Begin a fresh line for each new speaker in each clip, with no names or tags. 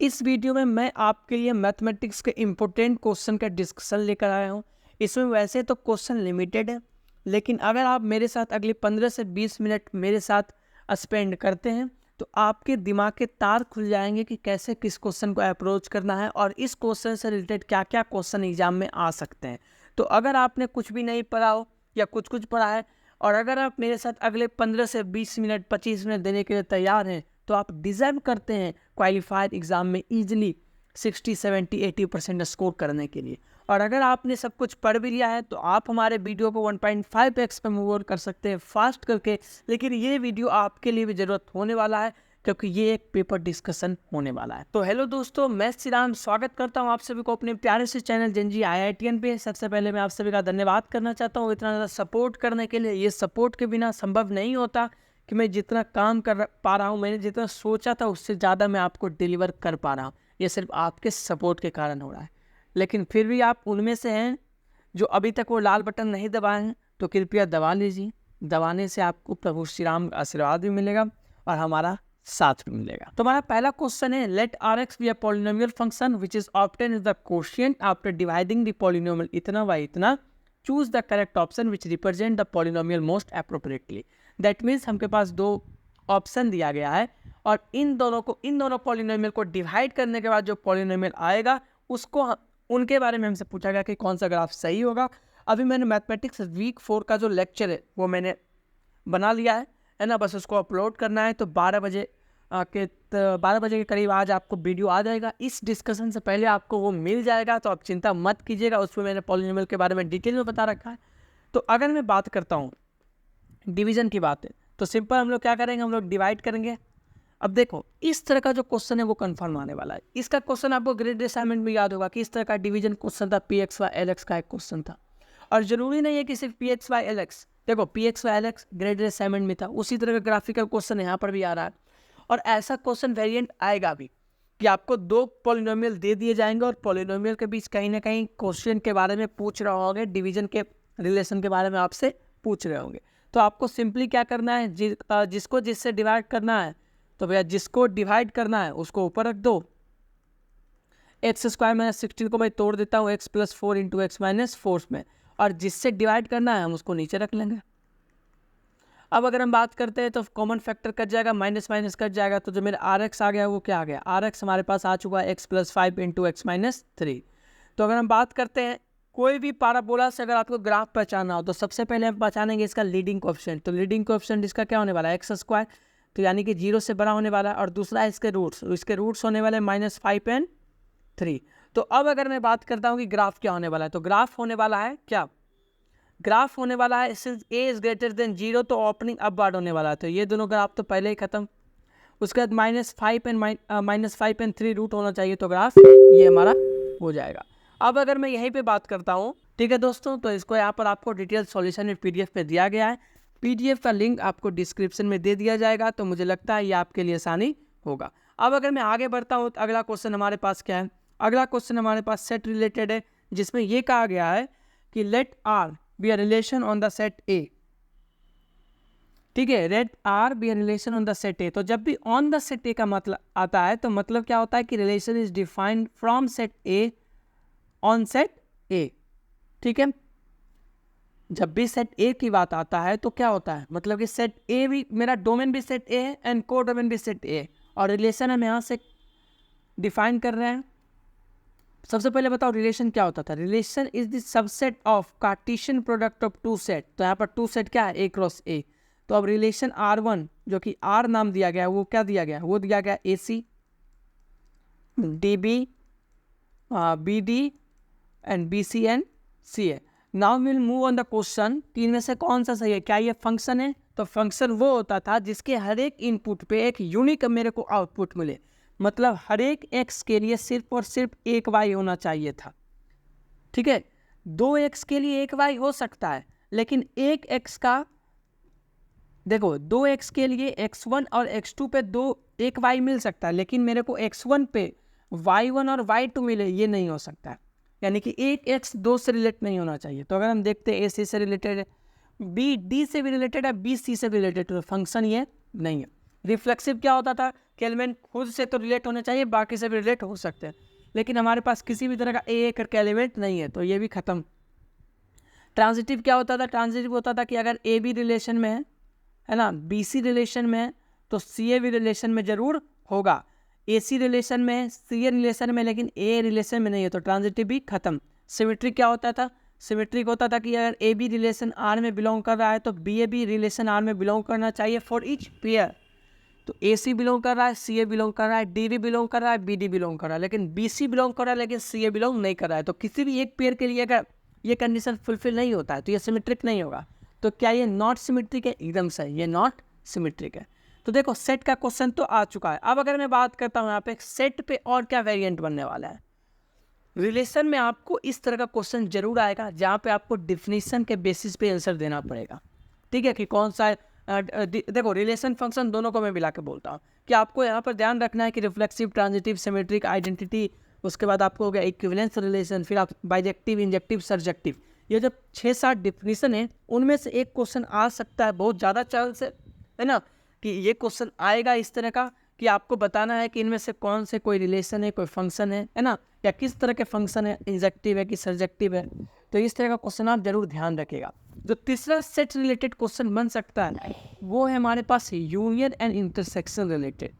इस वीडियो में मैं आपके लिए मैथमेटिक्स के इम्पोर्टेंट क्वेश्चन का डिस्कशन लेकर आया हूँ। इसमें वैसे तो क्वेश्चन लिमिटेड है, लेकिन अगर आप मेरे साथ अगले 15 से 20 मिनट मेरे साथ स्पेंड करते हैं तो आपके दिमाग के तार खुल जाएंगे कि कैसे किस क्वेश्चन को अप्रोच करना है और इस क्वेश्चन से रिलेटेड क्या क्या क्वेश्चन एग्जाम में आ सकते हैं। तो अगर आपने कुछ भी नहीं पढ़ा हो या कुछ कुछ पढ़ा है और अगर आप मेरे साथ अगले 15 से 20 मिनट 25 मिनट देने के लिए तैयार हैं तो आप डिज़र्व करते हैं क्वालिफाइड एग्ज़ाम में ईजिली 60, 70, 80% स्कोर करने के लिए। और अगर आपने सब कुछ पढ़ भी लिया है तो आप हमारे वीडियो को 1.5x पे मूव कर सकते हैं फास्ट करके। लेकिन ये वीडियो आपके लिए भी ज़रूरत होने वाला है क्योंकि ये एक पेपर डिस्कशन होने वाला है। तो हेलो दोस्तों, मैं श्रीराम स्वागत करता हूँ आप सभी को अपने प्यारे से चैनल जेनजी IITN पे। सबसे पहले मैं आप सभी का धन्यवाद करना चाहता हूँ इतना ज़्यादा सपोर्ट करने के लिए। ये सपोर्ट के बिना संभव नहीं होता कि मैं जितना काम कर पा रहा हूँ, मैंने जितना सोचा था उससे ज़्यादा मैं आपको डिलीवर कर पा रहा हूँ। ये सिर्फ आपके सपोर्ट के कारण हो रहा है। लेकिन फिर भी आप उनमें से हैं जो अभी तक वो लाल बटन नहीं दबाए हैं, तो कृपया दबा लीजिए। दबाने से आपको प्रभु श्री राम का आशीर्वाद भी मिलेगा और हमारा साथ भी मिलेगा। तो हमारा पहला क्वेश्चन है, let Rx be a polynomial function which is obtain is the quotient after dividing the polynomial इतना बाय इतना। Choose the correct option which represent the polynomial most appropriately. That means हमके पास दो ऑप्शन दिया गया है और इन दोनों पॉलिनोमियल को डिवाइड करने के बाद जो पॉलिनोमियल आएगा उसको उनके बारे में हमसे पूछा गया कि कौन सा ग्राफ सही होगा। अभी मैंने मैथमेटिक्स वीक 4 का जो लेक्चर है वो मैंने बना लिया है ना, बस उसको अपलोड करना है। तो 12 बजे के करीब आज आपको वीडियो आ जाएगा। इस डिस्कशन से पहले आपको वो मिल जाएगा, तो आप चिंता मत कीजिएगा, उसमें मैंने पॉलिनोमियल के बारे में डिटेल में बता रखा है। तो अगर मैं बात करता हूँ डिवीजन की बात है तो सिंपल हम लोग क्या करेंगे, हम लोग डिवाइड करेंगे। अब देखो इस तरह का जो क्वेश्चन है वो कंफर्म आने वाला है। इसका क्वेश्चन आपको ग्रेड असाइनमेंट में याद होगा कि इस तरह का डिवीजन क्वेश्चन था, PX बाय LX का एक क्वेश्चन था। और जरूरी नहीं है कि सिर्फ PX बाय LX, देखो PX by LX grade assignment में था, उसी तरह का ग्राफिकल क्वेश्चन यहाँ पर भी आ रहा है। और ऐसा क्वेश्चन वेरिएंट आएगा भी कि आपको दो पॉलिनोमियल दे दिए जाएंगे और पॉलिनोमियल के बीच कहीं ना कहीं क्वेश्चन के बारे में पूछ रहे होंगे, डिवीजन के रिलेशन के बारे में आपसे पूछ रहे होंगे। तो आपको सिंपली क्या करना है, जिसको जिससे डिवाइड करना है तो भैया जिसको डिवाइड करना है उसको ऊपर रख दो। x² - 16 को मैं तोड़ देता हूँ x + 4 × x - 4 में, और जिससे डिवाइड करना है हम उसको नीचे रख लेंगे। अब अगर हम बात करते हैं तो कॉमन फैक्टर कट जाएगा, माइनस माइनस कट जाएगा, तो जो मेरा Rx आ गया वो क्या आ गया, Rx हमारे पास आ चुका है x + 5 × x - 3। तो अगर हम बात करते हैं कोई भी पैराबोला से अगर आपको ग्राफ पहचानना हो तो सबसे पहले हम पहचानेंगे इसका लीडिंग कोएफिशिएंट। तो लीडिंग कोएफिशिएंट इसका क्या होने वाला है, x², तो यानी कि 0 से बड़ा होने वाला है। और दूसरा है इसके रूट्स होने वाले -5 और 3। तो अब अगर मैं बात करता हूँ कि ग्राफ क्या होने वाला है, तो ग्राफ होने वाला है क्या, ग्राफ होने वाला है since a is greater than 0, तो ओपनिंग अपवर्ड होने वाला है। तो ये दोनों ग्राफ तो पहले ही खत्म। उसके बाद -5 और 3 रूट होना चाहिए, तो ग्राफ ये हमारा हो जाएगा। अब अगर मैं यहीं पे बात करता हूँ, ठीक है दोस्तों, तो इसको यहाँ पर आपको डिटेल सॉल्यूशन PDF पे दिया गया है। PDF का लिंक आपको डिस्क्रिप्शन में दे दिया जाएगा, तो मुझे लगता है ये आपके लिए आसानी होगा। अब अगर मैं आगे बढ़ता हूँ तो अगला क्वेश्चन हमारे पास क्या है, अगला क्वेश्चन हमारे पास सेट रिलेटेड है, जिसमें ये कहा गया है कि let R be a relation on the set A। ठीक है, let R be a relation on the set A। तो जब भी ऑन द सेट A का मतलब आता है तो मतलब क्या होता है कि relation is defined from set A on set A। ठीक है, जब भी सेट A की बात आता है तो क्या होता है, मतलब कि सेट A भी, मेरा डोमेन भी सेट A है एंड को डोमेन भी सेट A है, और रिलेशन हम यहाँ से डिफाइन कर रहे हैं। सबसे पहले बताओ रिलेशन क्या होता था, relation is the subset of Cartesian product of two set. तो यहाँ पर टू सेट क्या है, A क्रॉस A। तो अब रिलेशन R1 जो कि R नाम दिया गया है वो क्या दिया गया है, वो दिया गया AC DB BD and BC and CA। Now will move on the question, तीन में से कौन सा सही है, क्या ये फंक्शन है। तो फंक्शन वो होता था जिसके हर एक इनपुट पे एक यूनिक मेरे को आउटपुट मिले, मतलब हर एक x के लिए सिर्फ और सिर्फ एक y होना चाहिए था। ठीक है, 2x के लिए एक y हो सकता है, लेकिन एक x का, देखो 2x के लिए x1 और x2 पे एक y मिल सकता है, लेकिन मेरे को x1 पे y1 और y2 मिले, ये नहीं हो सकता है। यानी कि एक x 2 से रिलेट नहीं होना चाहिए। तो अगर हम देखते हैं A C से रिलेटेड है, B D से भी रिलेटेड है, B C से भी रिलेटेड है, तो फंक्शन ये नहीं है। रिफ्लेक्सिव क्या होता था, कि एलिमेंट खुद से तो रिलेट होने चाहिए, बाकी से भी रिलेट हो सकते हैं, लेकिन हमारे पास किसी भी तरह का ए करके एलिमेंट नहीं है, तो ये भी खत्म। ट्रांजिटिव क्या होता था? ट्रांजिटिव होता था कि अगर ए बी रिलेशन में है ना, बी सी रिलेशन में है, तो सी ए भी रिलेशन में जरूर होगा। ए सी रिलेशन में है, सी ए रिलेशन में, लेकिन ए रिलेशन में नहीं है, तो ट्रांजिटिव भी खत्म। सिमेट्रिक क्या होता था? सिमेट्रिक होता था कि अगर ए बी रिलेशन आर में बिलोंग कर रहा है तो बी ए भी रिलेशन आर में बिलोंग करना चाहिए फॉर ईच पेयर। तो ए सी बिलोंग कर रहा है, सी ए बिलोंग कर रहा है, डी बी बिलोंग कर रहा है, बी डी बिलोंग कर रहा है, लेकिन बी सी बिलोंग कर रहा है, लेकिन सी ए बिलोंग नहीं कर रहा है। तो किसी भी एक पेयर के लिए अगर ये कंडीशन फुलफिल नहीं होता है तो ये सिमेट्रिक नहीं होगा। तो क्या ये नॉट सिमेट्रिक है? एकदम सही, ये नॉट सिमेट्रिक है। तो देखो सेट का क्वेश्चन तो आ चुका है। अब अगर मैं बात करता हूँ यहाँ पे सेट पे और क्या वेरिएंट बनने वाला है। रिलेशन में आपको इस तरह का क्वेश्चन जरूर आएगा जहाँ पे आपको डिफिनीशन के बेसिस पे आंसर देना पड़ेगा, ठीक है, कि कौन सा देखो रिलेशन फंक्शन दोनों को मैं मिला के बोलता हूँ कि आपको यहाँ पर ध्यान रखना है कि रिफ्लेक्सिव, ट्रांजिटिव, सिमेट्रिक, आइडेंटिटी, उसके बाद आपको हो गया इक्विवेलेंस रिलेशन, फिर आप बाइजेक्टिव, इंजेक्टिव, सर्जेक्टिव, ये जब 6-7 डिफिनीशन है उनमें से एक क्वेश्चन आ सकता है, बहुत ज़्यादा चांस है ना कि ये क्वेश्चन आएगा इस तरह का कि आपको बताना है कि इनमें से कौन से कोई रिलेशन है, कोई फंक्शन है ना, या किस तरह के फंक्शन है, इंजेक्टिव है कि सर्जेक्टिव है। तो इस तरह का क्वेश्चन आप जरूर ध्यान रखिएगा। जो तीसरा सेट रिलेटेड क्वेश्चन बन सकता है वो है हमारे पास यूनियन एंड इंटरसेक्शन रिलेटेड।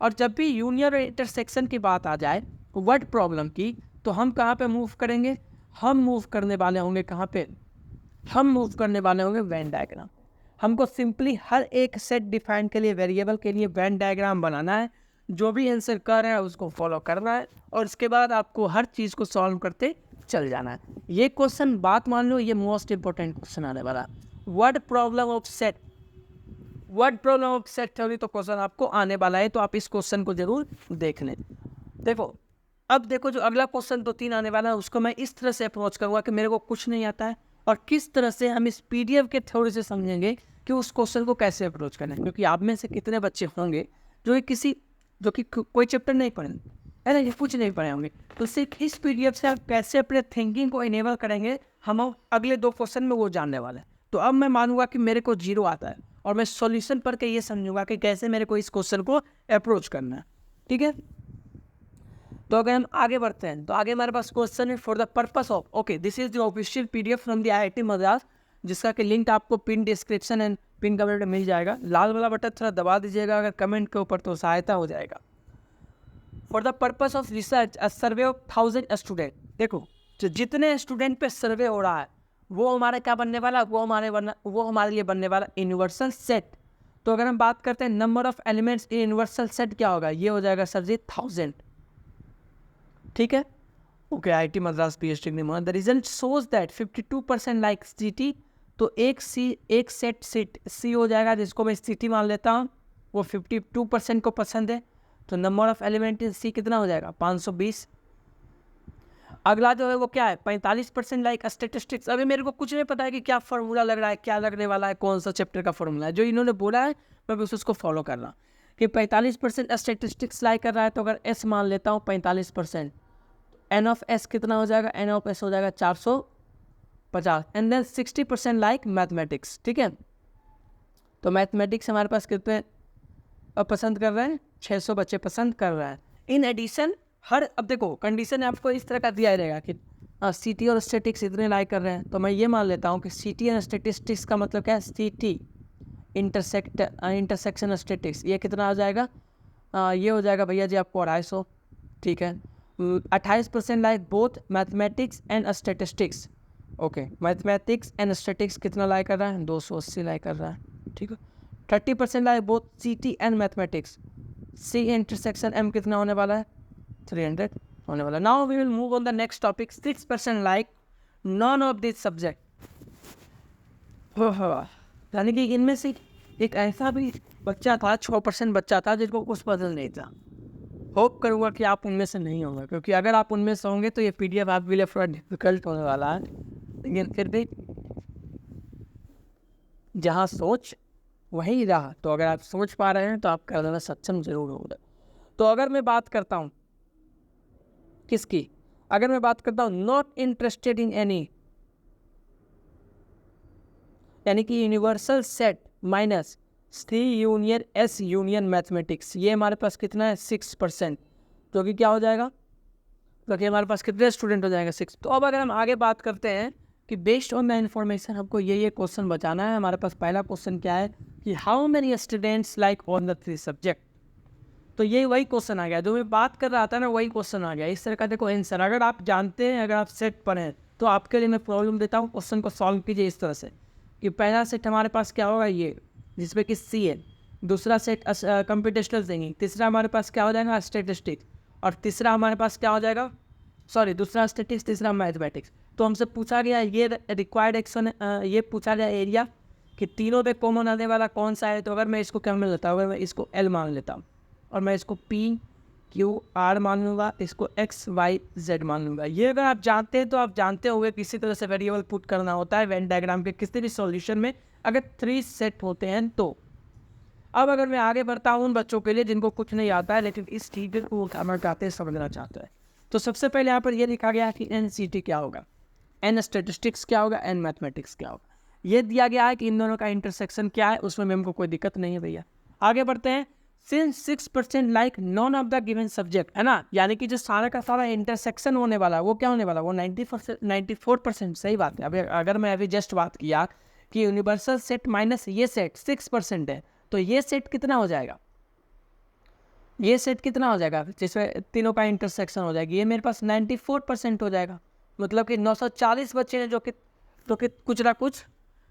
और जब भी यूनियन और इंटरसेक्शन की बात आ जाए वर्ड प्रॉब्लम की, तो हम कहाँ पे मूव करेंगे? हम मूव करने वाले होंगे कहाँ पे? हम मूव करने वाले होंगे वेन डायग्राम। हमको सिंपली हर एक सेट डिफाइन के लिए, वेरिएबल के लिए वेन डायग्राम बनाना है, जो भी आंसर कर रहा है उसको फॉलो करना है, और इसके बाद आपको हर चीज़ को सॉल्व करते चल जाना है। ये क्वेश्चन बात मान लो, ये मोस्ट इंपॉर्टेंट क्वेश्चन आने वाला है। Word problem of set, word problem of set theory तो क्वेश्चन आपको आने वाला है, तो आप इस क्वेश्चन को जरूर देख लें। देखो अब देखो जो अगला क्वेश्चन 2-3 आने वाला है उसको मैं इस तरह से अप्रोच करूँगा कि मेरे को कुछ नहीं आता है, और किस तरह से हम इस पीडीएफ के थ्योरी से समझेंगे कि उस क्वेश्चन को कैसे अप्रोच करना है। क्योंकि आप में से कितने बच्चे होंगे जो कि कोई चैप्टर नहीं पढ़े है ना, ये कुछ नहीं पढ़े होंगे, तो सिर्फ इस पीडीएफ से आप कैसे अपने थिंकिंग को इनेबल करेंगे, हम अगले 2 क्वेश्चन में वो जानने वाले हैं। तो अब मैं मानूंगा कि मेरे को 0 आता है और मैं सॉल्यूशन पढ़ के ये समझूंगा कि कैसे मेरे को इस क्वेश्चन को अप्रोच करना है, ठीक है। तो अगर हम आगे बढ़ते हैं तो आगे हमारे पास क्वेश्चन है for the purpose of, okay this is the official PDF from the IIT Madras, जिसका कि लिंक आपको pin description and pin comment में मिल जाएगा। लाल वाला बटन थोड़ा दबा दीजिएगा अगर कमेंट के ऊपर, तो सहायता हो जाएगा। For the purpose of research a survey of 1000 student, देखो जो जितने स्टूडेंट पे सर्वे हो रहा है वो हमारे क्या बनने वाला, वो हमारे लिए बनने वाला यूनिवर्सल सेट। तो अगर हम बात करते हैं number of elements in universal set, क्या होगा? ये हो जाएगा सर जी 1000, ठीक है। Okay IIT Madras PhD degree. The result shows that 52% like city, तो एक सेट सी हो जाएगा जिसको मैं सिटी मान लेता हूँ, वो 52% को पसंद है। तो नंबर ऑफ एलिमेंट इन सी कितना हो जाएगा? 520। अगला जो है वो क्या है? 45% लाइक स्टेटिस्टिक्स। अभी मेरे को कुछ नहीं पता है कि क्या फार्मूला लग रहा है, क्या लगने वाला है, कौन सा चैप्टर का फार्मूला है, जो इन्होंने बोला है मैं बस उसको फॉलो कर रहा हूँ कि 45% स्टेटिस्टिक्स लाइक कर रहा है। तो अगर एस मान लेता हूँ 45%, एन ऑफ एस कितना हो जाएगा? एन ऑफ एस हो जाएगा 450। एंड देन 60% लाइक मैथमेटिक्स, ठीक है। तो मैथमेटिक्स हमारे पास कितने पसंद कर रहे हैं? 600 बच्चे पसंद कर रहे हैं। इन एडिशन अब देखो कंडीशन आपको इस तरह का दिया रहेगा कि सीटी और स्टैटिक्स इतने लाइक कर रहे हैं, तो मैं ये मान लेता हूँ कि सीटी एंड स्टैटिस्टिक्स का मतलब क्या है? सीटी इंटरसेक्शन स्टैटिक्स, ये कितना आ जाएगा? ये हो जाएगा भैया जी आपको 250, ठीक है। 28% like both mathematics and statistics, okay mathematics and statics कितना लाइक कर रहा है? 280 लाइक कर रहा है, ठीक है। 30% like both CT and mathematics, C intersection M कितना होने वाला है? 300 होने वाला। Now we will move on the next topic. 6% like none of this subject, यानी कि इनमें से एक ऐसा भी बच्चा था, 6% बच्चा था जिसको कुछ पसंद नहीं था। होप करूँगा कि आप उनमें से नहीं होंगे, क्योंकि अगर आप उनमें से होंगे तो ये पीडीएफ आपके लिए थोड़ा डिफिकल्ट होने वाला है, लेकिन फिर भी जहाँ सोच वही रहा। तो अगर आप सोच पा रहे हैं तो आप करने में सक्षम जरूर होंगे। तो अगर मैं बात करता हूँ किसकी, अगर मैं बात करता हूँ नॉट इंटरेस्टेड इन एनी, यानी कि यूनिवर्सल सेट माइनस सी यूनियन एस यूनियन मैथमेटिक्स, ये हमारे पास कितना है 6%, जो कि क्या हो जाएगा, क्योंकि हमारे पास कितने स्टूडेंट हो जाएंगे 6। तो अब अगर हम आगे बात करते हैं कि बेस्ड ऑन द इन्फॉर्मेशन हमको ये क्वेश्चन बचाना है। हमारे पास पहला क्वेश्चन क्या है कि how many students like on the 3 subject. तो ये वही क्वेश्चन आ गया जो मैं बात कर रहा था ना, वही क्वेश्चन आ गया। इस तरह का देखो आंसर, अगर आप जानते हैं, अगर आप सेट पर हैं, तो आपके लिए मैं प्रॉब्लम देता हूँ, क्वेश्चन को सॉल्व कीजिए इस तरह से कि पहला सेट हमारे पास क्या होगा ये, जिसमें कि सी है, दूसरा सेट कंप्यूटेशनल थिंकिंग, तीसरा हमारे पास क्या हो जाएगा स्टैटिस्टिक्स, और तीसरा हमारे पास क्या हो जाएगा, सॉरी दूसरा स्टैटिक्स, तीसरा मैथमेटिक्स। तो हमसे पूछा गया ये रिक्वायर्ड एक्शन, ये पूछा गया एरिया कि तीनों पे कॉमन आने वाला कौन सा है। तो अगर मैं इसको क्या मान लेता हूँ, अगर मैं इसको एल मान लेता हूँ और मैं इसको पी क्यू आर मान लूँगा, इसको एक्स वाई जेड मान लूँगा। ये अगर आप जानते हैं तो आप जानते होंगे किसी तरह से वेरिएबल पुट करना होता है वेन डायग्राम के किसी भी सॉल्यूशन में अगर 3 सेट होते हैं तो। अब अगर मैं आगे बढ़ता हूँ उन बच्चों के लिए जिनको कुछ नहीं आता है लेकिन इस चीज़ को वो करना चाहते हैं, समझना चाहते हैं, तो सबसे पहले यहाँ पर ये लिखा गया कि एन सी टी क्या होगा, एन स्टेटिस्टिक्स क्या होगा, एन मैथमेटिक्स क्या होगा। ये दिया गया है कि इन दोनों का इंटरसेक्शन क्या है, उसमें मैम को कोई दिक्कत नहीं है भैया। आगे बढ़ते हैं। Since 6% like none of the given subject, है ना, यानी कि जो सारा का सारा इंटरसेक्शन होने वाला है वो क्या होने वाला है, वो 94%। सही बात है। अगर मैं अभी जस्ट बात किया कि यूनिवर्सल सेट माइनस ये सेट 6% है, तो ये सेट कितना हो जाएगा, ये सेट कितना हो जाएगा जिसमें तीनों का इंटरसेक्शन हो जाएगी, ये मेरे पास 94% हो जाएगा। मतलब कि 940 बच्चे हैं जो कि कुछ ना कुछ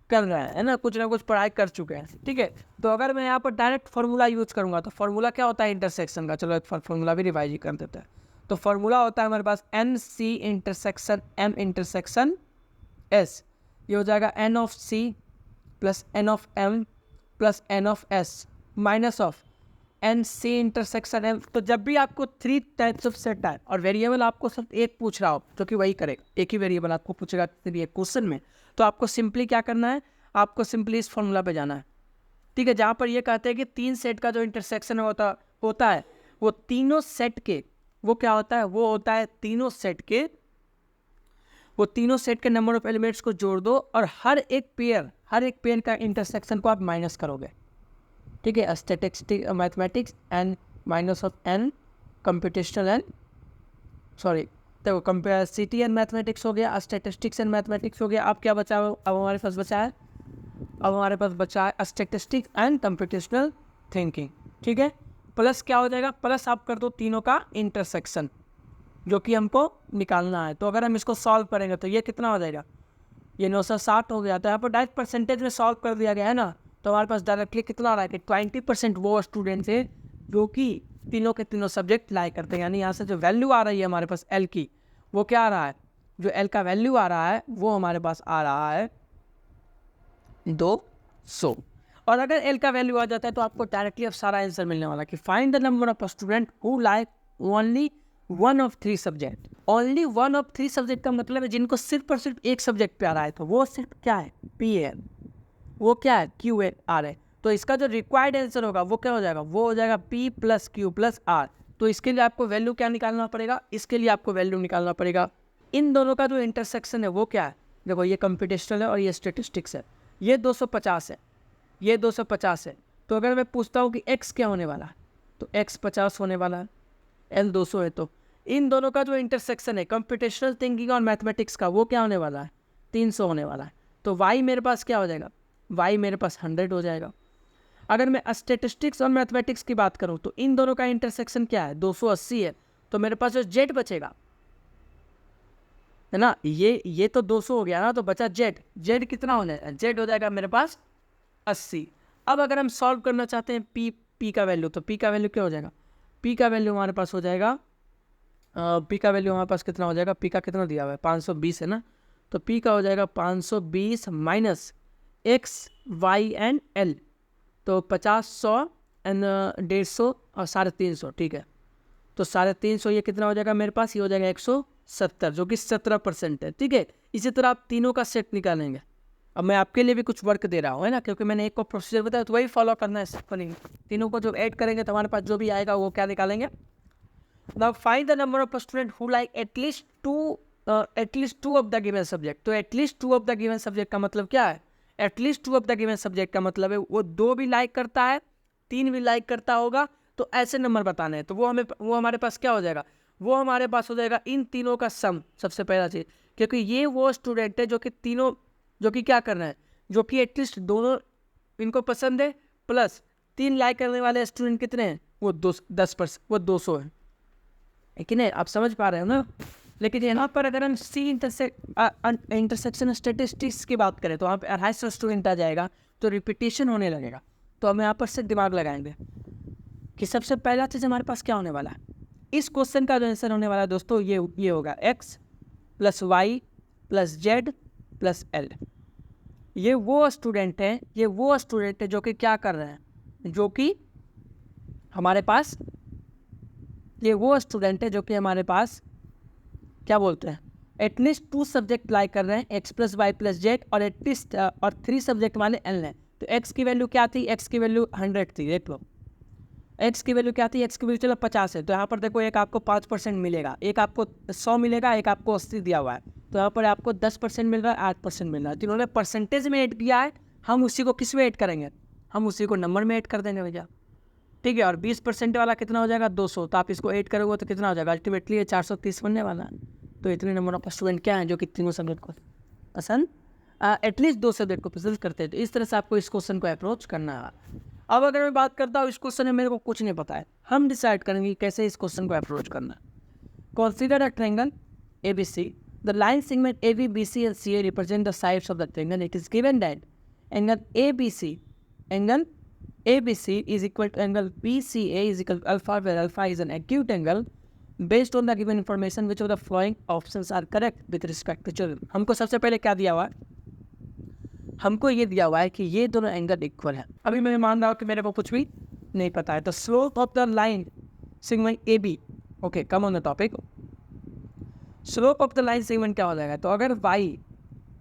कर रहे हैं, है ना, कुछ ना कुछ पढ़ाई कर चुके हैं, ठीक है। तो अगर मैं यहाँ पर डायरेक्ट फार्मूला यूज करूँगा तो फार्मूला क्या होता है इंटरसेक्शन का, चलो एक फार्मूला भी रिवाइज ही कर देते हैं। तो फार्मूला होता है हमारे पास N C intersection M intersection S, ये हो जाएगा N of C plus N of M plus N of S minus of N C intersection M. तो जब भी आपको 3 टाइप्स ऑफ सेट आए और वेरिएबल आपको सिर्फ एक पूछ रहा हो जो कि वही करेगा, एक ही वेरिएबल आपको पूछेगा क्वेश्चन में, तो आपको सिंपली क्या करना है, आपको सिंपली इस फॉर्मूला पे जाना है, ठीक है, जहाँ पर ये कहते हैं कि 3 सेट का जो इंटरसेक्शन होता है वो तीनों सेट के, वो क्या होता है, वो होता है तीनों सेट के नंबर ऑफ एलिमेंट्स को जोड़ दो और हर एक पेयर का इंटरसेक्शन को आप माइनस करोगे, ठीक है। Statistics mathematics and minus of N computational and देखो सी टी एंड मैथमेटिक्स हो गया, स्टैटिस्टिक्स एंड मैथमेटिक्स हो गया। अब क्या बचा, अब हमारे पास बचा है स्टैटिस्टिक्स एंड कंप्यूटेशनल थिंकिंग, ठीक है। प्लस क्या हो जाएगा, प्लस आप कर दो तीनों का इंटरसेक्शन जो कि हमको निकालना है। तो अगर हम इसको सॉल्व करेंगे तो ये कितना हो जाएगा, ये 960 हो गया। तो यहाँ पर डायरेक्ट परसेंटेज में सॉल्व कर दिया गया है ना, तो हमारे पास डायरेक्टली कितना आ रहा है कि 20% वो स्टूडेंट्स है जो कि तीनों के तीनों सब्जेक्ट लाई करते हैं। यानी यहाँ से जो वैल्यू आ रही है हमारे पास एल की, वो क्या आ रहा है, जो एल का वैल्यू आ रहा है वो हमारे पास आ रहा है 200। और अगर एल का वैल्यू आ जाता है तो आपको डायरेक्टली अब सारा आंसर मिलने वाला है कि find the number of student who like only 1 of 3 subject. Only 1 of 3 subject का मतलब है जिनको सिर्फ और सिर्फ एक सब्जेक्ट पे आ रहा है, तो वो सिर्फ क्या है पी एन, वो क्या है क्यू एन आर है। तो इसका जो रिक्वायर्ड आंसर होगा वो क्या हो जाएगा, वो हो जाएगा P plus Q plus R. तो इसके लिए आपको वैल्यू क्या निकालना पड़ेगा, इसके लिए आपको वैल्यू निकालना पड़ेगा इन दोनों का जो इंटरसेक्शन है वो क्या है। देखो ये कंप्यूटेशनल है और ये स्टेटिस्टिक्स है, ये 250 है, ये 250 है। तो अगर मैं पूछता हूँ कि x क्या होने वाला है, तो x 50 होने वाला है, l 200 है। तो इन दोनों का जो इंटरसेक्शन है कंप्यूटेशनल थिंकिंग और मैथमेटिक्स का, वो क्या होने वाला है 300 होने वाला है। तो y मेरे पास क्या हो जाएगा, y मेरे पास 100 हो जाएगा। अगर मैं स्टेटिस्टिक्स और मैथमेटिक्स की बात करूं तो इन दोनों का इंटरसेक्शन क्या है 280 है। तो मेरे पास जो z बचेगा है ना, ये तो 200 हो गया ना, तो बचा z कितना हो जाएगा, z हो जाएगा मेरे पास 80। अब अगर हम सॉल्व करना चाहते हैं p का वैल्यू, तो p का वैल्यू क्या हो जाएगा, p का वैल्यू हमारे पास हो जाएगा p का वैल्यू हमारे पास कितना हो जाएगा, p का कितना दिया हुआ है 520 है ना, तो p का हो जाएगा 520 minus x y and l, तो 50 100 एंड 150 और 350, ठीक है। तो 350 ये कितना हो जाएगा मेरे पास, ये हो जाएगा 170 जो कि 17% है, ठीक है। इसी तरह आप तीनों का सेट निकालेंगे। अब मैं आपके लिए भी कुछ वर्क दे रहा हूँ है ना, क्योंकि मैंने एक को प्रोसीजर बताया तो वही फॉलो करना है सिंपली। तीनों को जब ऐड करेंगे तो हमारे पास जो भी आएगा वो क्या निकालेंगे। Now find the number of student who like at least two of the given subject. तो at least 2 of the given subject का मतलब क्या है, at least 2 of the given subject का मतलब है वो 2 भी लाइक करता है, 3 भी लाइक करता होगा, तो ऐसे नंबर बताने हैं। तो वो हमारे पास क्या हो जाएगा, वो हमारे पास हो जाएगा इन तीनों का सम, सबसे पहला चीज़। क्योंकि ये वो स्टूडेंट है जो कि तीनों, जो कि क्या कर रहे हैं, जो कि एटलीस्ट दोनों इनको पसंद है, प्लस 3 लाइक करने वाले स्टूडेंट कितने हैं, वो 10%, वो 200 है कि नहीं, आप समझ पा रहे हो ना। लेकिन यहाँ पर अगर हम सी इंटरसेक्शन स्टेटिस्टिक्स की बात करें तो वहाँ पे 250 स्टूडेंट आ जाएगा, तो रिपीटेशन होने लगेगा। तो हम यहाँ पर से दिमाग लगाएंगे कि सबसे पहला चीज़ हमारे पास क्या होने वाला है। इस क्वेश्चन का जो आंसर होने वाला है दोस्तों, ये होगा x + y + z + l। ये वो स्टूडेंट है जो कि क्या कर रहे हैं, जो कि हमारे पास, ये वो स्टूडेंट है जो कि हमारे पास क्या बोलते हैं, एटलीस्ट 2 सब्जेक्ट लाइक कर रहे हैं, x + y + z, और एटलीस्ट और 3 सब्जेक्ट वाले l हैं। तो x की वैल्यू क्या थी, x की वैल्यू 100 थी, देख लो x की वैल्यू क्या थी, x की वैल्यू चलो 50 है। तो यहाँ पर देखो एक आपको 5% मिलेगा, एक आपको 100 मिलेगा, एक आपको 80 दिया हुआ है। तो यहाँ पर आपको 10% मिल रहा है, 8% मिल रहा है। तो इन्होंने परसेंटेज में ऐड किया है, हम उसी को किस में ऐड करेंगे, हम उसी को नंबर में ऐड कर देंगे भैया, ठीक है। और 20% वाला कितना हो जाएगा, 200। तो आप इसको ऐड करोगे तो कितना हो जाएगा, अल्टीमेटली ये 430 बनने वाला है। तो इतने नंबर ऑफ स्टूडेंट क्या हैं जो कि तीनों सब्जेक्ट को पसंद, एटलीस्ट 2 सब्जेक्ट को पसंद करते हैं। तो इस तरह से आपको इस क्वेश्चन को अप्रोच करना है। अब अगर मैं बात करता हूँ इस क्वेश्चन में मेरे को कुछ नहीं पता है, हम डिसाइड करेंगे कैसे इस क्वेश्चन को अप्रोच करना है। Consider a triangle ABC, the line segment AB, BC and CA represent the sides of the triangle. It is given that angle ABC is equal to angle BCA is equal to alpha, where alpha is an acute angle. Based on the given information, which of the following options are correct with respect to children? हमको सबसे पहले क्या दिया हुआ है, हमको ये दिया हुआ है कि ये दोनों एंगल इक्वल है। अभी मैं मान रहा हूँ कि मेरे को कुछ भी नहीं पता है। तो slope of the line segment AB, okay, come on the topic. Slope of the line segment क्या हो जाएगा, तो अगर y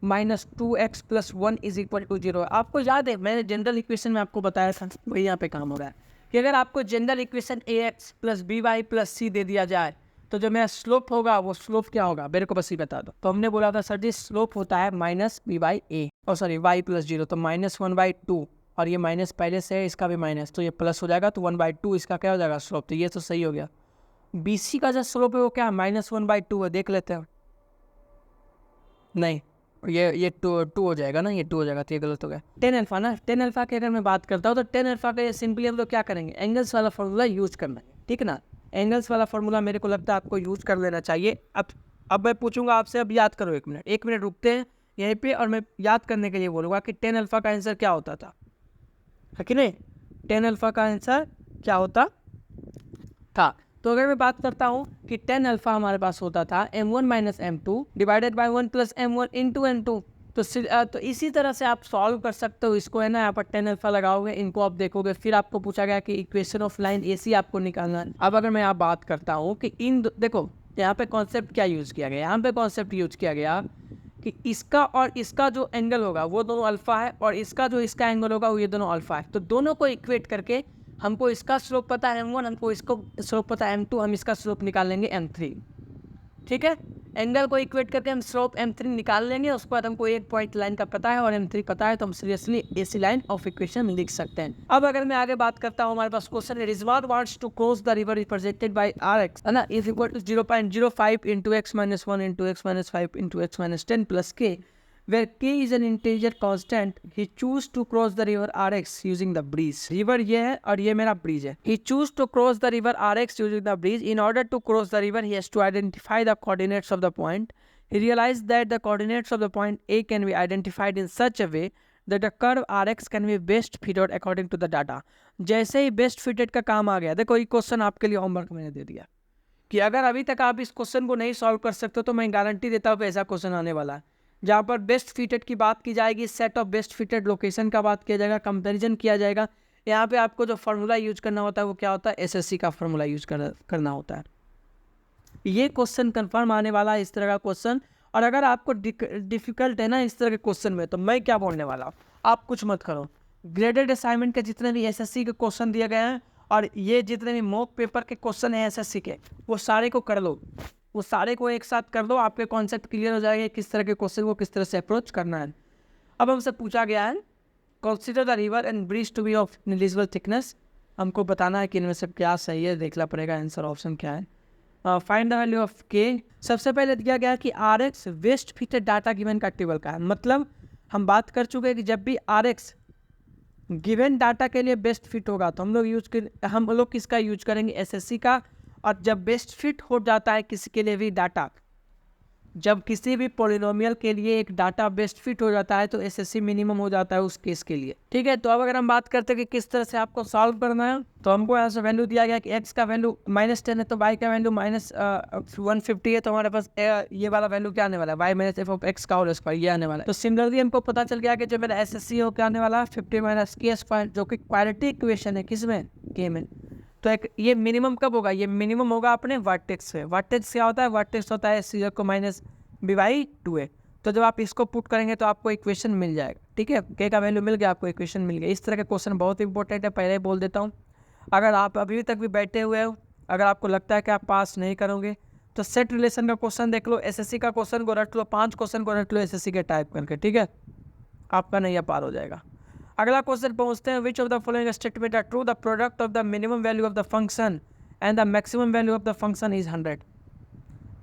- 2x + 1 = 0, आपको याद है मैंने जनरल इक्वेशन में आपको बताया था, वही यहाँ पे काम हो रहा है कि अगर आपको general equation ax + by + c दे दिया जाए तो जो मेरा स्लोप होगा वो स्लोप क्या होगा, मेरे को बस ही बता दो। तो हमने बोला था सर जी स्लोप होता है -b/a, और सॉरी y + 0, तो -1/2, और ये माइनस पहले से है, इसका भी माइनस, तो ये प्लस हो जाएगा, तो 1/2 इसका क्या हो जाएगा स्लोप। तो ये तो सही हो गया। BC का जो स्लोप है वो क्या है, -1/2 है, देख लेते हैं। नहीं, ये टू हो जाएगा ना, ये 2 हो जाएगा, तो ये गलत हो गया। tan अल्फा ना, tan अल्फा की अगर मैं बात करता हूँ तो tan अल्फा का सिंपली हम लोग क्या करेंगे, एंगल्स वाला फॉर्मूला यूज करना है, ठीक है ना। एंगल्स वाला फॉर्मूला मेरे को लगता है आपको यूज कर लेना चाहिए। अब मैं पूछूंगा आपसे, अब याद करो, 1 मिनट रुकते हैं यहीं पे, और मैं याद करने के लिए बोलूँगा कि tan अल्फा का आंसर क्या होता था, है कि नहीं। tan अल्फा का आंसर क्या होता था, तो अगर मैं बात करता हूँ कि tan अल्फा हमारे पास होता था m1 - m2 divided by 1 + m1 × m2। तो इसी तरह से आप सॉल्व कर सकते हो इसको, है ना। यहाँ पर tan अल्फा लगाओगे, इनको आप देखोगे, फिर आपको पूछा गया कि इक्वेशन ऑफ लाइन AC आपको निकालना है। अब अगर मैं यहाँ बात करता हूँ कि देखो यहाँ पे कॉन्सेप्ट क्या यूज़ किया गया, यहाँ पे कॉन्सेप्ट यूज किया गया कि इसका और इसका जो एंगल होगा वो दोनों अल्फा है, और इसका एंगल होगा वो ये दोनों अल्फा है। तो दोनों को इक्वेट करके हमको इसका स्लोप पता है m1, हमको इसको स्लोप पता है m2, हम इसका स्लोप निकाल लेंगे m3, ठीक है। एंगल को इक्वेट करके हम स्लोप m3 निकाल लेंगे, उसके बाद हमको एक पॉइंट लाइन का पता है और m3 पता है, तो हम seriously AC line of equation लिख सकते हैं। अब अगर मैं आगे बात करता हूँ, हमारे पास क्वेश्चन है, Rizwan wants to cross the river represented by Rx, है ना, is equal to 0.05 × x - 1 × x - 5 × x - 10 + k, where k is an integer constant. He choose to cross the river Rx using the bridge. River ये है और ये मेरा bridge है। He choose to cross the river Rx using the bridge. In order to cross the river, he has to identify the coordinates of the point. He realized that the coordinates of the point A can be identified in such a way that the curve Rx can be best fitted according to the data. जैसे ही best fitted का काम आ गया, देखो ये question आपके लिए homework मैंने दे दिया कि अगर अभी तक आप इस क्वेश्चन को नहीं सॉल्व कर सकते तो मैं गारंटी देता हूँ ऐसा क्वेश्चन आने वाला है, जहाँ पर बेस्ट फिटेड की बात की जाएगी, set of best fitted location का बात किया जाएगा, कंपैरिजन किया जाएगा। यहाँ पे आपको जो फार्मूला यूज करना होता है वो क्या होता है, SSC का फार्मूला यूज करना होता है। ये क्वेश्चन कंफर्म आने वाला है, इस तरह का क्वेश्चन। और अगर आपको डिफिकल्ट है ना इस तरह के क्वेश्चन में, तो मैं क्या बोलने वाला हूँ, आप कुछ मत करो। ग्रेडेड असाइनमेंट के जितने भी SSC के क्वेश्चन दिए गए हैं और ये जितने भी मॉक पेपर के क्वेश्चन हैं SSC के, वो सारे को कर लो, वो सारे को एक साथ कर दो, आपके कॉन्सेप्ट क्लियर हो जाएगा किस तरह के क्वेश्चन को किस तरह से अप्रोच करना है। अब हमसे पूछा गया है consider the river and bridge to be of negligible thickness. हमको बताना है कि इनमें से क्या सही है, देखना पड़ेगा आंसर ऑप्शन क्या है। फाइंड द वैल्यू ऑफ के। सबसे पहले दिया गया कि R X best fitted data given का टेबल का है। मतलब हम बात कर चुके हैं कि जब भी आर एक्स गिवन डाटा के लिए बेस्ट फिट होगा तो हम लोग किसका यूज करेंगे, एसएससी का। और जब बेस्ट फिट हो जाता है किसी के लिए भी डाटा, जब किसी भी पॉलिनोमियल के लिए एक डाटा बेस्ट फिट हो जाता है तो एसएससी मिनिमम हो जाता है उस केस के लिए। ठीक है, तो अब अगर हम बात करते हैं कि किस तरह से आपको सॉल्व करना है, तो हमको यहाँ से वैल्यू दिया गया कि x का वैल्यू -10 है तो y का वैल्यू -150 है, तो हमारे पास ये वाला वैल्यू क्या आने वाला है, y minus F of x का होल स्क्वायर ये आने वाला है। तो सिमिलरली हमको पता चल गया कि जो मेरा एसएससी हो क्या आने वाला है 50 माइनस के स्क्वायर, जो कि क्वाड्रेटिक इक्वेशन है किसमें, के में। तो एक ये मिनिमम कब होगा, ये मिनिमम होगा अपने वर्टेक्स से। वर्टेक्स क्या होता है, वर्टेक्स होता है C0 को माइनस b/2a। तो जब आप इसको पुट करेंगे तो आपको इक्वेशन मिल जाएगा। ठीक है, के का वैल्यू मिल गया, आपको इक्वेशन मिल गया। इस तरह के क्वेश्चन बहुत इंपॉर्टेंट है, पहले ही बोल देता हूँ। अगर आप अभी तक भी बैठे हुए हो, अगर आपको लगता है कि आप पास नहीं करोगे तो सेट रिलेशन का क्वेश्चन देख लो, एसएससी का क्वेश्चन को रट लो, 5 क्वेश्चन को रट लो एसएससी के टाइप करके। ठीक है, आपका नैया पार हो जाएगा। अगला क्वेश्चन पहुंचते हैं, which of the following statement are true, the product of the minimum value of the function and the maximum value of the function is 100।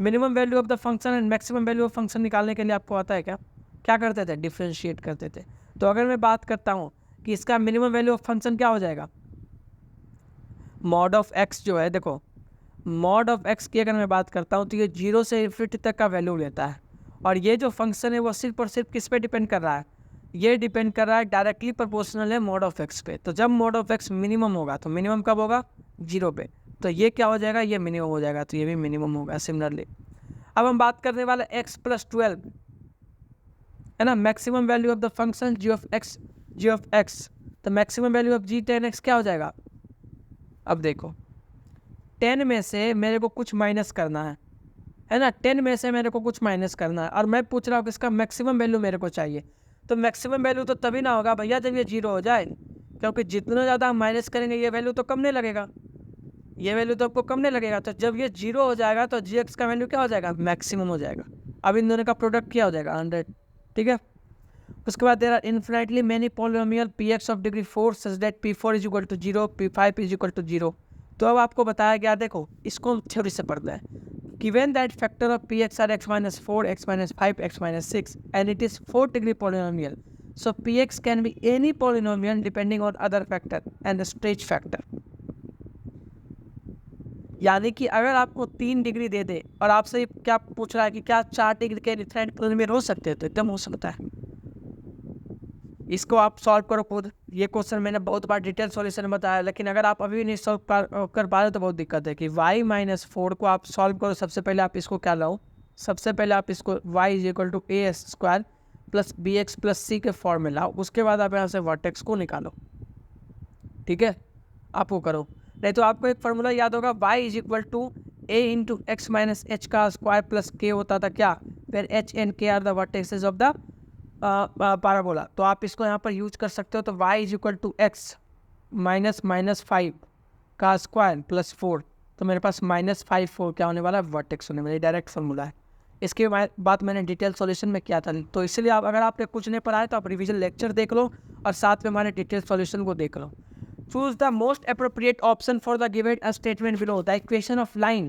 Minimum value of the function and maximum value of function निकालने के लिए आपको आता है क्या करते थे, differentiate करते थे। तो अगर मैं बात करता हूँ कि इसका मिनिमम वैल्यू ऑफ फंक्शन क्या हो जाएगा, मॉड ऑफ एक्स जो है, देखो मॉड ऑफ एक्स की अगर मैं बात करता हूँ तो ये 0 से इन्फिनिटी तक का वैल्यू लेता है। और ये जो फंक्शन है वो सिर्फ और सिर्फ किस पे डिपेंड कर रहा है, ये डिपेंड कर रहा है डायरेक्टली प्रोपोर्शनल है मॉड ऑफ एक्स पे। तो जब मॉड ऑफ एक्स मिनिमम होगा तो मिनिमम कब होगा, 0 पे, तो ये क्या हो जाएगा, ये मिनिमम हो जाएगा, तो ये भी मिनिमम होगा सिमिलरली। अब हम बात करने वाले x + 12 है ना, maximum value of the function g of x। तो maximum value of g 10x क्या हो जाएगा। अब देखो 10 में से मेरे को कुछ माइनस करना है ना, 10 में से मेरे को कुछ माइनस करना है और मैं पूछ रहा हूँ कि इसका मैक्सिमम वैल्यू मेरे को चाहिए। तो मैक्सिमम वैल्यू तो तभी ना होगा भैया जब ये 0 हो जाए, क्योंकि जितना ज़्यादा हम माइनस करेंगे ये वैल्यू तो कम नहीं लगेगा, ये वैल्यू तो आपको कम नहीं लगेगा। तो जब ये 0 हो जाएगा तो gx का वैल्यू क्या हो जाएगा, मैक्सिमम हो जाएगा। अब इन दोनों का प्रोडक्ट क्या हो जाएगा, 100। ठीक है, उसके बाद there are infinitely many polynomial px of degree 4 such that p4 = 0, p5 = 0। तो अब आपको बताया गया, देखो इसको थ्योरी से पढ़ना है, given that factor of px are x - 4, x - 5, x - 6 and it is 4 degree polynomial, so px can be any polynomial depending on other factor and stage factor. यानी कि अगर आपको 3 डिग्री दे दे और आपसे क्या पूछ रहा है कि क्या 4 डिग्री के डिफरेंट पॉलिनोमियल हो सकते हैं, तो एकदम हो सकता है। इसको आप सॉल्व करो खुद। ये क्वेश्चन मैंने बहुत बार डिटेल सॉल्यूशन बताया, लेकिन अगर आप अभी नहीं सॉल्व कर पा रहे तो बहुत दिक्कत है कि y - 4 को आप सॉल्व करो। सबसे पहले आप इसको क्या लाओ, सबसे पहले आप इसको y = a² + bx + c के फॉर्म में लाओ। उसके बाद आप यहाँ से वर्टेक्स को निकालो। ठीक है, आपको करो, नहीं तो आपको एक फार्मूला याद होगा, y = a × x - h का स्क्वायर + k होता था क्या, फिर h and k are the vertexes of the parabola. तो आप इसको यहाँ पर यूज कर सकते हो। तो y = x - 5 का स्क्वायर + 4, तो मेरे पास -5 4 क्या होने वाला है, वर्टेक्स होने वाला, डायरेक्ट फार्मूला है। इसके बाद मैंने डिटेल सॉल्यूशन में किया था, तो इसलिए आप अगर आपने कुछ नहीं पढ़ा है तो आप रिवीजन लेक्चर देख लो और साथ में हमारे डिटेल सॉल्यूशन को देख लो। Choose the most appropriate option for the given statement below. The equation of line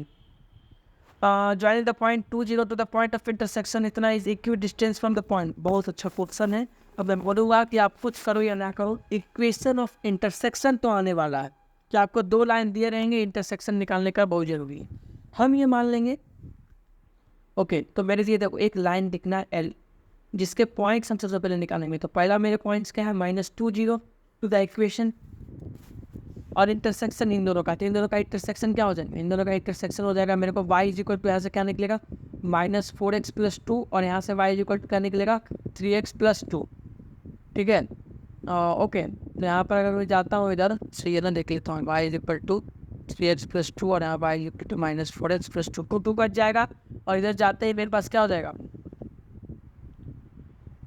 joining the point 2, 0 to the point of intersection इतना is equidistance from the point। बहुत अच्छा क्वेश्चन है। अब मैं बोलूँगा कि आप कुछ करो या ना करो, इक्वेशन ऑफ इंटरसेक्शन तो आने वाला है कि आपको 2 लाइन दिए रहेंगे, इंटरसेक्शन निकालने का बहुत जरूरी है। हम ये मान लेंगे ओके। तो मेरे लिए देखो एक लाइन दिखना है L, जिसके पॉइंट्स हम सबसे पहले निकालेंगे। तो पहला मेरे पॉइंट्स क्या है, -2, 0 टू द इक्वेशन, और इंटरसेक्शन इन दोनों का, तो इन दोनों का इंटरसेक्शन क्या हो जाएगा, इन दोनों का इंटरसेक्शन हो जाएगा मेरे को y = यहाँ से क्या निकलेगा, -4x + 2, और यहाँ से y = क्या निकलेगा, 3x + 2। ठीक है, ओके। तो यहाँ पर अगर मैं जाता हूँ इधर से ये ना देख लेता हूँ, y = 3x + 2 और यहाँ y = -4x + 2 2 कट जाएगा, और इधर जाते ही मेरे पास क्या हो जाएगा,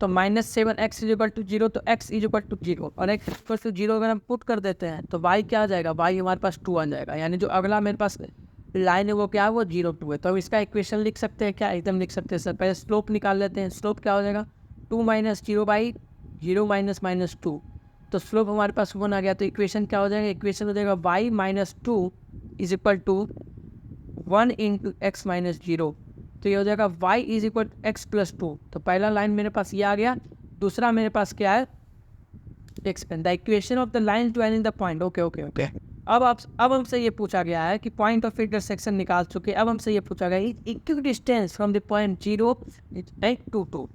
तो -7x = 0, तो x = 0 और x = 0 अगर हम पुट कर देते हैं तो y क्या आ जाएगा, y हमारे पास 2 आ जाएगा। यानी जो अगला मेरे पास लाइन है वो क्या है, वो 0 2 है। तो अब इसका इक्वेशन लिख सकते हैं क्या, एकदम लिख सकते हैं सर। पहले स्लोप निकाल लेते हैं, स्लोप क्या हो जाएगा, 2 माइनस 0 माइनस माइनस 2, तो स्लोप हमारे पास 1 आ गया। तो इक्वेशन क्या हो जाएगा, इक्वेशन हो जाएगा y minus 2 is equal to 1 into X minus 0। तो ये हो जाएगा y is equal X plus 2। तो पहला लाइन मेरे पास ये आ गया, दूसरा मेरे पास क्या है, expand the equation of the line to and the point. Okay. अब हमसे ये पूछा गया है कि पॉइंट ऑफ इंटरसेक्शन निकाल चुके। अब हमसे ये पूछा गया equal distance from the point 0 to 2,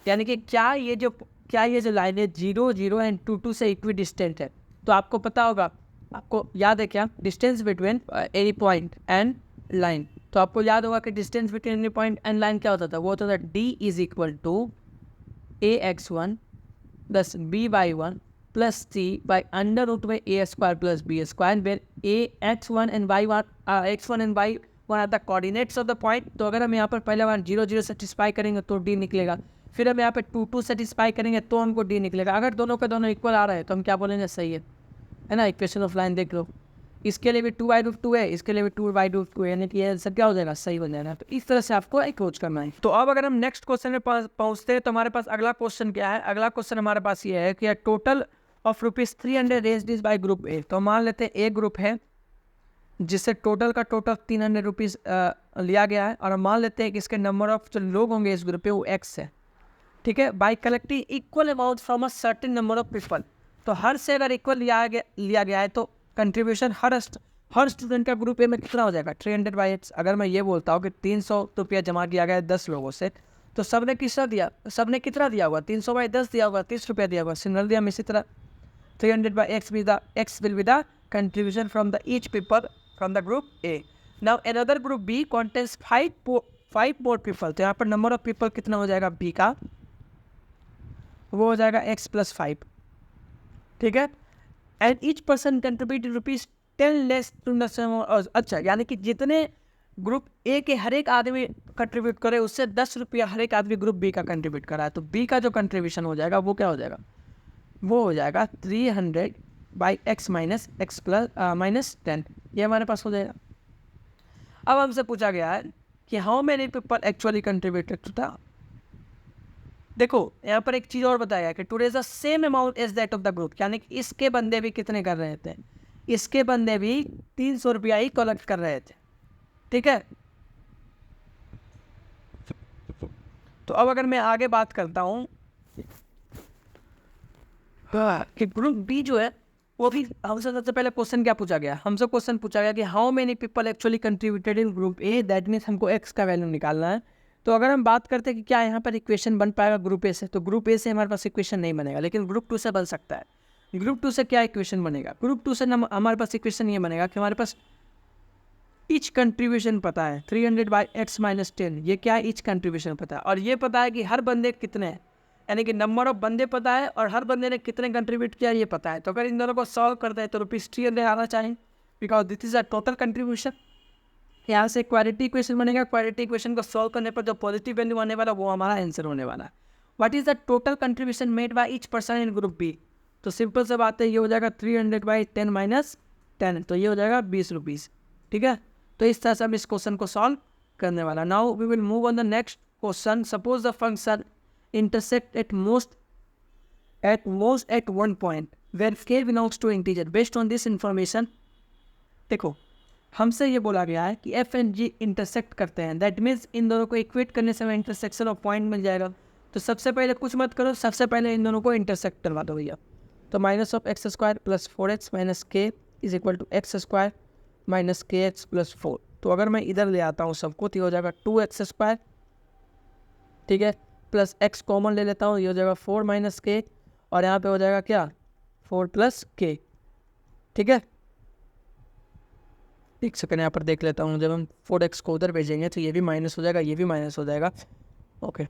यानी कि क्या ये जो लाइन है 0 0 एंड 2 से इक्वी डिस्टेंट है। तो आपको पता होगा, आपको याद है क्या, distance between any point and line. तो आपको याद होगा कि distance between any point and line क्या होता था, वो होता था d is equal to ax1 प्लस b/1 plus c by under root by a square plus b square, where x1 and y1 are the coordinates of the point। तो अगर हम यहाँ पर पहले बार 0 0 सेटिस्फाई करेंगे तो d निकलेगा, फिर हम यहाँ पे 2 2 सेटिस्फाई करेंगे तो हमको d निकलेगा। अगर दोनों के दोनों इक्वल आ रहे हैं तो हम क्या बोलेंगे, सही है ना। इक्वेशन ऑफ लाइन देख लो, इसके लिए भी 2/2 है, इसके लिए भी 2/2 है, यानी कि ये आंसर क्या हो जाएगा, सही बन जाएगा। तो इस तरह से आपको अप्रोच करना है। तो अब अगर हम नेक्स्ट क्वेश्चन में पहुँचते हैं तो हमारे पास अगला क्वेश्चन क्या है। अगला क्वेश्चन हमारे पास ये है कि total of ₹300 raised is by group A. तो मान लेते हैं ए ग्रुप है जिससे टोटल का टोटल ₹300 लिया गया है, और मान लेते हैं कि इसके नंबर ऑफ जो लोग होंगे इस ग्रुप पे वो x है, ठीक है। Bye collecting equal amount from a certain number of people. तो हर से अगर इक्वल लिया गया है तो कंट्रीब्यूशन हर स्टूडेंट का ग्रुप ए में कितना हो जाएगा, 300/x। अगर मैं ये बोलता हूँ कि ₹300 जमा किया गया है 10 लोगों से, तो सबने कितना दिया होगा, 300/10 दिया होगा, ₹30 दिया होगा। सिमिलरली हम इसी तरह 300/x will be the contribution from the each people from the group A. Now another group B contains 5 more people। तो यहाँ पर नंबर ऑफ पीपल कितना हो जाएगा B का, वो हो जाएगा x + 5, ठीक है। And each person contribute ₹10 less to the sum. अच्छा, यानी कि जितने ग्रुप ए के हर एक आदमी कंट्रीब्यूट करे उससे ₹10 हर एक आदमी ग्रुप बी का कंट्रीब्यूट करा है। तो बी का जो कंट्रीब्यूशन हो जाएगा वो क्या हो जाएगा, वो हो जाएगा 300/x माइनस 10। ये हमारे पास हो जाएगा। अब हमसे पूछा गया है कि how many people actually contributed to the. देखो यहाँ पर एक चीज़ और बताया गया कि to raise the same amount as that of the group, यानी कि इसके बंदे भी कितने कर रहे थे, इसके बंदे भी ₹300 ही कलेक्ट कर रहे थे, ठीक है। तो अब अगर मैं आगे बात करता हूँ कि ग्रुप बी जो है वो भी हमसे सबसे पहले क्वेश्चन क्या पूछा गया, हमसे क्वेश्चन पूछा गया कि how many people actually contributed in group A, that means हमको एक्स का वैल्यू निकालना है। तो अगर हम बात करते हैं कि क्या यहाँ पर इक्वेशन बन पाएगा ग्रुप ए से, तो ग्रुप ए से हमारे पास इक्वेशन नहीं बनेगा, लेकिन ग्रुप 2 से बन सकता है। ग्रुप 2 से क्या इक्वेशन बनेगा, ग्रुप 2 से हमारे पास इक्वेशन ये बनेगा कि हमारे पास ईच कंट्रीब्यूशन पता है 300/x माइनस 10, ये क्या है, ईच कंट्रीब्यूशन पता है, और ये पता है कि हर बंदे कितने हैं, यानी कि नंबर ऑफ बंदे पता है और हर बंदे ने कितने कंट्रीब्यूट किया ये पता है। तो अगर इन दोनों को सॉल्व करते हैं तो ₹300 आना चाहिए, because this is a total contribution. यहाँ से क्वालिटी इक्वेशन बनेगा, क्वालिटी इक्वेशन को सॉल्व करने पर जो पॉजिटिव वैल्यू आने वाला वो हमारा आंसर होने वाला है। What is the total contribution made by each person in group B. तो सिंपल से बात है, ये हो जाएगा 300/10 माइनस 10, तो ये हो जाएगा ₹20, ठीक है। तो इस तरह से हम इस क्वेश्चन को सॉल्व करने वाला। Now we will move on the next question. Suppose the function intersect at most at one point where k belongs to integer। based on this information, देखो हमसे ये बोला गया है कि f and g इंटरसेक्ट करते हैं, दैट मीन्स इन दोनों को इक्वेट करने से हमें इंटरसेक्शन ऑफ पॉइंट मिल जाएगा। तो सबसे पहले कुछ मत करो, सबसे पहले इन दोनों को इंटरसेक्ट करवा दो भैया। तो -(x² + 4x - k is equal to x² - kx + 4। तो अगर मैं इधर ले आता हूँ सबको तो ये हो जाएगा 2x², ठीक है, प्लस x कॉमन ले लेता हूँ, ये हो जाएगा 4 - k, और यहाँ पे हो जाएगा क्या, 4 + k, ठीक है। एक सेकंड यहाँ पर देख लेता हूँ, जब हम 4x को उधर भेजेंगे तो ये भी माइनस हो जाएगा, ये भी माइनस हो जाएगा, ओके,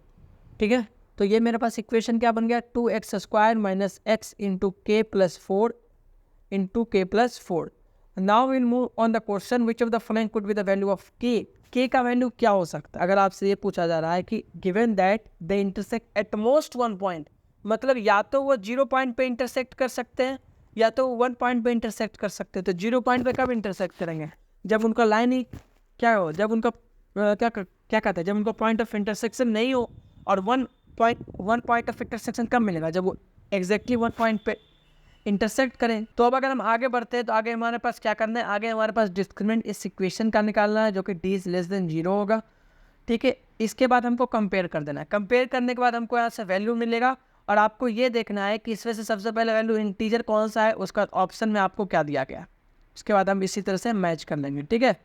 ठीक है। तो ये मेरे पास इक्वेशन क्या बन गया, 2x² - x × k + 4 × k + 4। Now will move on the question which of the following could be the value of k का वैल्यू क्या हो सकता है। अगर आपसे ये पूछा जा रहा है कि given that they intersect at most 1 point, मतलब या तो वो 0 पॉइंट पे इंटरसेक्ट कर सकते हैं या तो 1 पॉइंट पे इंटरसेक्ट कर सकते हैं। तो 0 पॉइंट पे कब इंटरसेक्ट करेंगे, जब उनका लाइन ही क्या हो, जब उनका क्या कहते हैं, जब उनका पॉइंट ऑफ इंटरसेक्शन नहीं हो और 1 वन पॉइंट ऑफ इंटरसेक्शन कब मिलेगा, जब वो एग्जैक्टली वन पॉइंट पे इंटरसेक्ट करें। तो अब अगर हम आगे बढ़ते हैं तो आगे हमारे पास क्या करना है, आगे हमारे पास डिस्क्रिमिनेंट इस इक्वेशन का निकालना है जो कि d < 0 होगा, ठीक है। इसके बाद हमको कंपेयर कर देना है। कंपेयर करने के बाद हमको यहाँ से वैल्यू मिलेगा और आपको ये देखना है कि इसमें से सबसे पहले वैल्यू इंटीजर कौन सा है, उसका ऑप्शन में आपको क्या दिया गया है। उसके बाद हम इसी तरह से मैच कर लेंगे, ठीक है।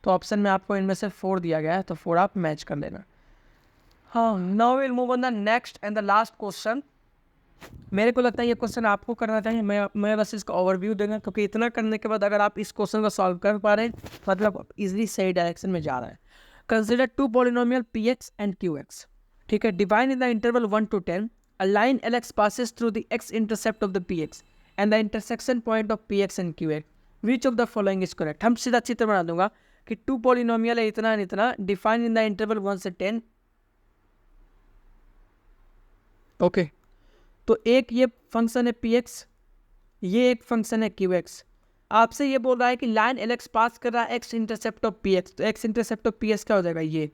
तो ऑप्शन में आपको इनमें से 4 दिया गया है, तो 4 आप मैच कर लेना। हाँ, now will move on the next and the last question. मेरे को लगता है ये क्वेश्चन आपको करना चाहिए, मैं बस इसका ओवरव्यू देना, क्योंकि इतना करने के बाद अगर आप इस क्वेश्चन को सॉल्व कर पा रहे हैं मतलब इजीली सही डायरेक्शन में जा रहा है। Consider two polynomial px and qx, ठीक है। Define in the interval 1 to 10 a line lx passes through the x intercept of the px and the intersection point of px and qx, which of the following is correct। हम सीधा चित्र बना दूंगा कि to polynomial है इतना and इतना, define in the interval 1 से 10, ओके। तो एक ये फंक्शन है px, ये एक फंक्शन है qx। आपसे ये बोल रहा है कि लाइन lx पास कर रहा है x इंटरसेप्ट ऑफ px, तो x इंटरसेप्ट ऑफ px क्या हो जाएगा, ये।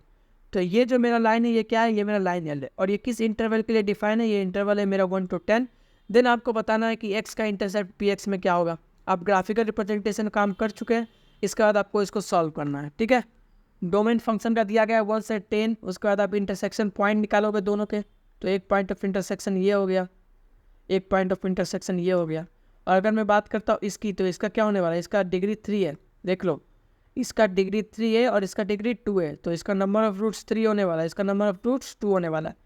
तो ये जो मेरा लाइन है ये क्या है, ये मेरा लाइन l है, और ये किस इंटरवल के लिए डिफाइन है, ये इंटरवल है मेरा 1 to 10। देन आपको बताना है कि x का इंटरसेप्ट px में क्या होगा। आप ग्राफिकल रिप्रेजेंटेशन काम कर चुके हैं, इसके बाद आपको इसको सॉल्व करना है, ठीक है। डोमेन फंक्शन का दिया गया है 1 से 10, उसके बाद आप इंटरसेक्शन पॉइंट निकालोगे दोनों के, तो एक पॉइंट ऑफ इंटरसेक्शन ये हो गया, एक पॉइंट ऑफ इंटरसेक्शन ये हो गया। और अगर मैं बात करता हूँ इसकी, तो इसका क्या होने वाला है, इसका डिग्री 3 है, देख लो, इसका डिग्री 3 है और इसका डिग्री 2 है, तो इसका नंबर ऑफ रूट्स 3 होने वाला है, इसका नंबर ऑफ रूट्स 2 होने वाला है।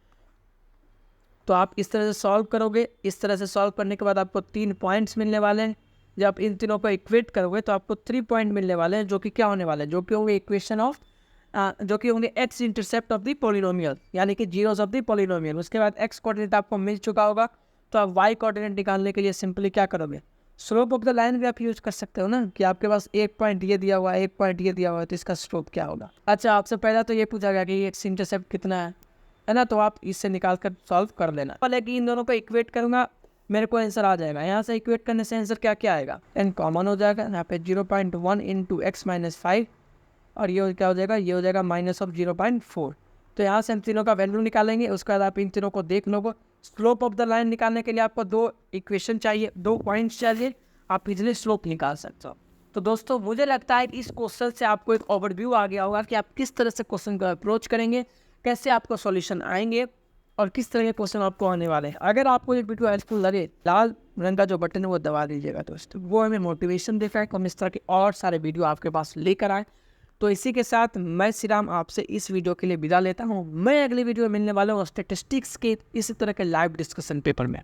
तो आप इस तरह से सॉल्व करोगे, इस तरह से सॉल्व करने के बाद आपको 3 पॉइंट्स मिलने वाले हैं। जब आप इन तीनों को इक्वेट करोगे तो आपको 3 पॉइंट मिलने वाले हैं, जो कि क्या होने वाले हैं, जो कि होंगे इक्वेशन ऑफ जो कि होंगे x intercept of the polynomial, यानी कि जीरोस ऑफ द पॉलिनोमियल। उसके बाद एक्स कोऑर्डिनेट आपको मिल चुका होगा, तो आप वाई कोऑर्डिनेट निकालने के लिए सिंपली क्या करोगे, स्लोप ऑफ द लाइन भी आप यूज कर सकते हो ना, कि आपके पास एक पॉइंट ये दिया हुआ है, एक पॉइंट ये दिया हुआ है, तो इसका स्लोप क्या होगा। अच्छा, आपसे पहला तो ये पूछा गया कि एक्स इंटरसेप्ट कितना है ना, तो आप इससे निकाल कर सॉल्व कर लेना। पहले कि इन दोनों को इक्वेट करूंगा, मेरे को आंसर आ जाएगा। यहाँ से इक्वेट करने से आंसर क्या क्या आएगा, एन कॉमन हो जाएगा, यहाँ पे 0.1 इंटू एक्स माइनस 5, और ये क्या हो जाएगा, ये हो जाएगा माइनस ऑफ 0.4। तो यहाँ से हम तीनों का वैल्यू निकालेंगे, उसके बाद आप इन तीनों को देख लो। स्लोप ऑफ द लाइन निकालने के लिए आपको 2 इक्वेशन चाहिए, 2 पॉइंट्स चाहिए, आप इजीली स्लोप निकाल सकते हो। तो दोस्तों, मुझे लगता है कि इस क्वेश्चन से आपको एक ओवरव्यू आ गया होगा कि आप किस तरह से क्वेश्चन को अप्रोच करेंगे, कैसे आपको सॉल्यूशन आएंगे और किस तरह के क्वेश्चन आपको आने वाले हैं। अगर आपको ये वीडियो हेल्पफुल लगे, लाल रंग का जो बटन है वो दबा दीजिएगा दोस्तों, वो हमें मोटिवेशन देता है कि हम इस तरह के और सारे वीडियो आपके पास लेकर आएँ। तो इसी के साथ मैं श्रीराम आपसे इस वीडियो के लिए विदा लेता हूँ। मैं अगली वीडियो में मिलने वाला हूँ स्टैटिस्टिक्स के इसी तरह के लाइव डिस्कशन पेपर में।